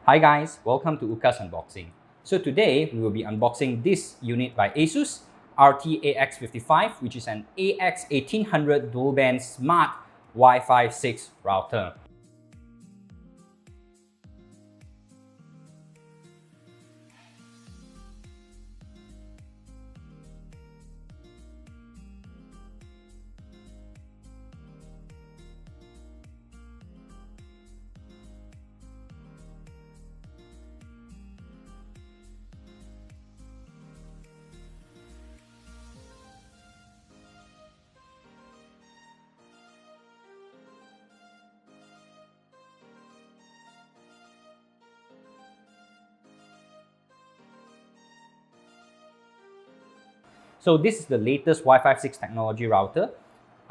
Hi guys, welcome to OOKAS Unboxing. So today we will be unboxing this unit by ASUS RT-AX55, which is an AX1800 dual band smart Wi-Fi 6 router. So this is the latest Wi-Fi 6 technology router.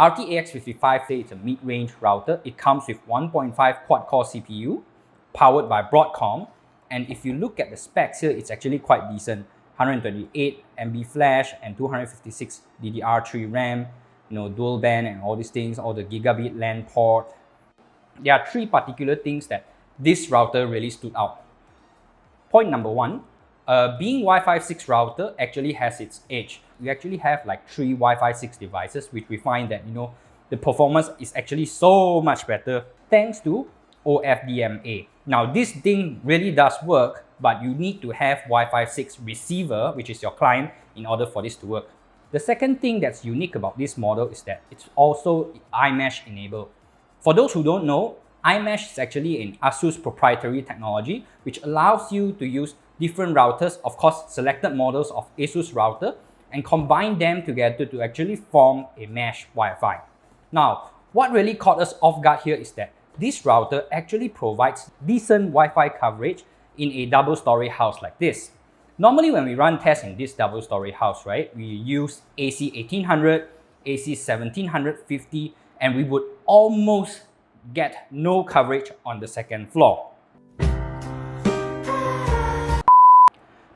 RT-AX55 is a mid-range router. It comes with 1.5 quad-core CPU, powered by Broadcom. And if you look at the specs here, it's actually quite decent. 128 MB flash and 256 DDR3 RAM, dual band and all these things, all the gigabit LAN port. There are three particular things that this router really stood out. Point number one, being Wi-Fi 6 router actually has its edge. We actually have like 3 Wi-Fi 6 devices, which we find that the performance is actually so much better thanks to OFDMA. Now this thing really does work, but you need to have Wi-Fi 6 receiver, which is your client, in order for this to work. The second thing that's unique about this model is that it's also AiMesh enabled. For those who don't know, AiMesh is actually an ASUS proprietary technology which allows you to use different routers, of course selected models of ASUS router, and combine them together to actually form a mesh Wi-Fi. Now, what really caught us off guard here is that this router actually provides decent Wi-Fi coverage in a double-story house like this. Normally when we run tests in this double-story house, right, we use AC1800, AC1750, and we would almost get no coverage on the second floor.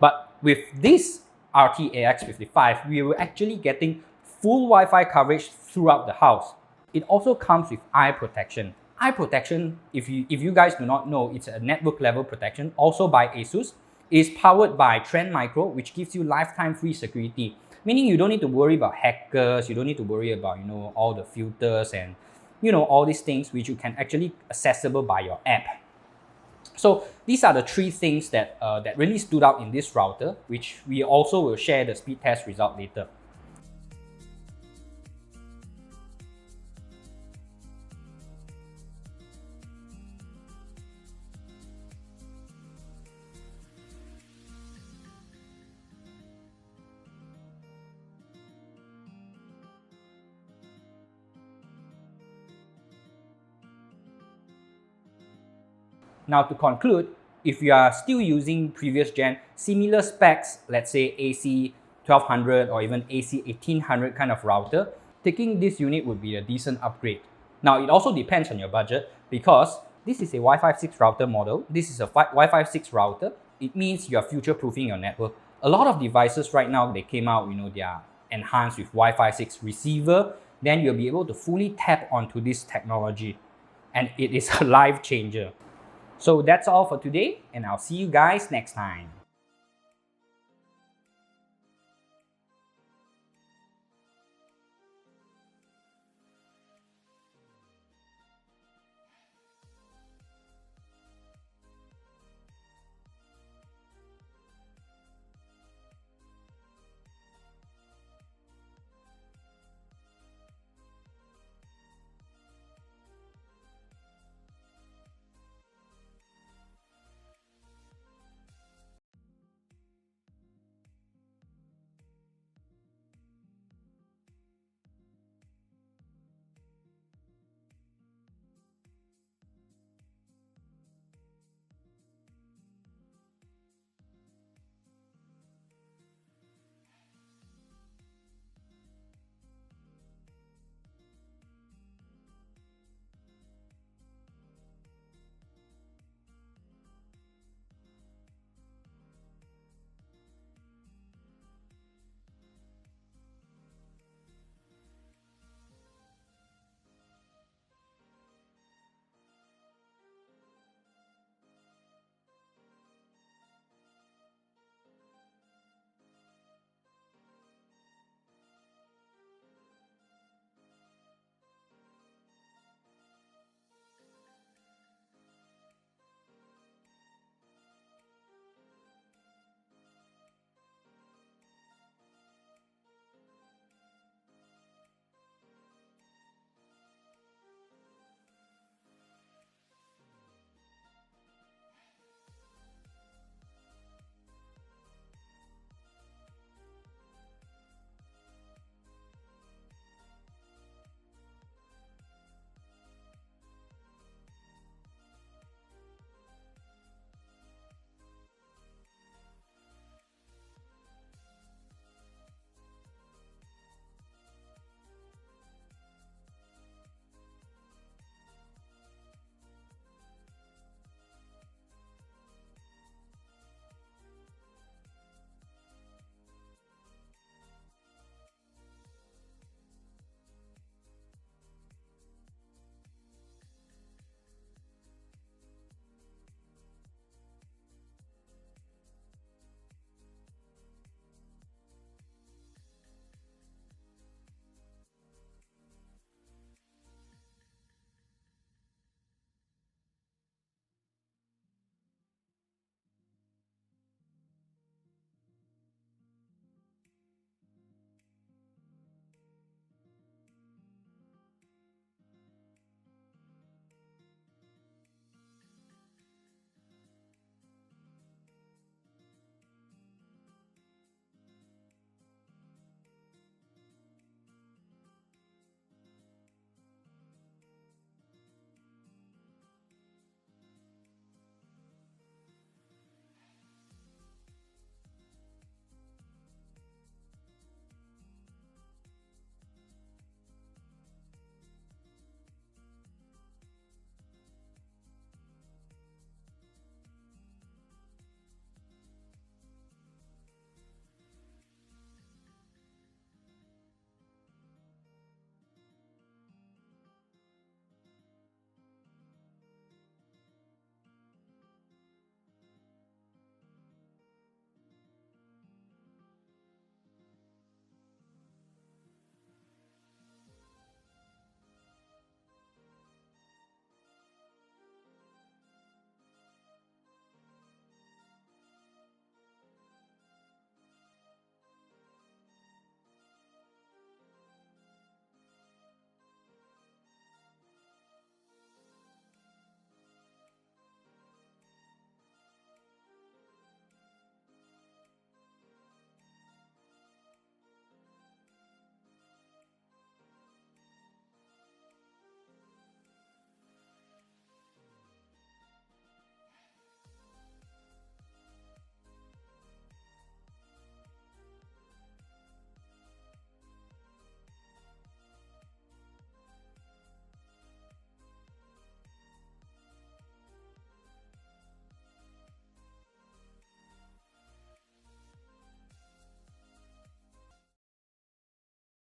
But with this RT-AX55, we were actually getting full Wi-Fi coverage throughout the house. It also comes with eye protection. Eye protection, if you guys do not know, it's a network level protection, also by ASUS. It is powered by Trend Micro, which gives you lifetime free security. Meaning you don't need to worry about hackers, you don't need to worry about all the filters and all these things which you can actually accessible by your app. So these are the three things that that really stood out in this router, which we also will share the speed test result later. Now to conclude, if you are still using previous gen, similar specs, let's say AC1200 or even AC1800 kind of router, taking this unit would be a decent upgrade. Now it also depends on your budget because this is a Wi-Fi 6 router model. This is a Wi-Fi 6 router. It means you are future-proofing your network. A lot of devices right now, they came out, they are enhanced with Wi-Fi 6 receiver. Then you'll be able to fully tap onto this technology. And it is a life changer. So that's all for today, and I'll see you guys next time.